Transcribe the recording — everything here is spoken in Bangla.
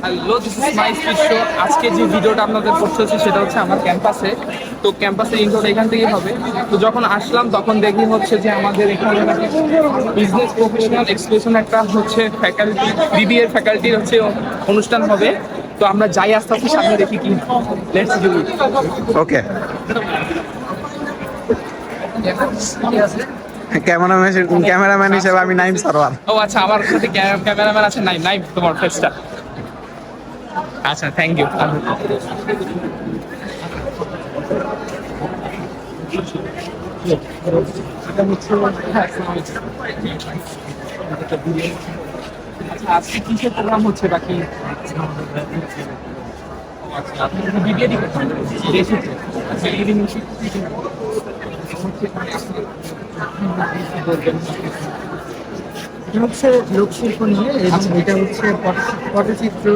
Hello, this is my speech show. আজকে যে ভিডিওটা আপনাদের করতে হচ্ছে সেটা হচ্ছে আমার ক্যাম্পাসে। তো ক্যাম্পাসের ইন্ট্রোটা এখান থেকেই হবে। তো যখন আসলাম তখন দেখি হচ্ছে যে আমাদের এখানে বিজনেস প্রফেশনাল এক্সপ্রেশন একটা হচ্ছে ফ্যাকাল্টি, বিবিএ ফ্যাকাল্টির হচ্ছে অনুষ্ঠান হবে। তো আমরা যাই আস্তে আস্তে সামনে দেখি কি। Let's do it. Okay, cameraman হিসেবে আমি নাইম সারোয়ার। ও আচ্ছা, আমার সাথে ক্যামেরাম্যান আছে। নাই নাই, তোমার ফেসটা। আচ্ছা, থ্যাংক ইউ। আজকে কিসের প্রোগ্রাম হচ্ছে বাকি? আপনি বিবিএ দিবেন? দেশিতে। আচ্ছা, এটা হচ্ছে লোকশিল্প নিয়ে এবং এটা হচ্ছে পটচিত্র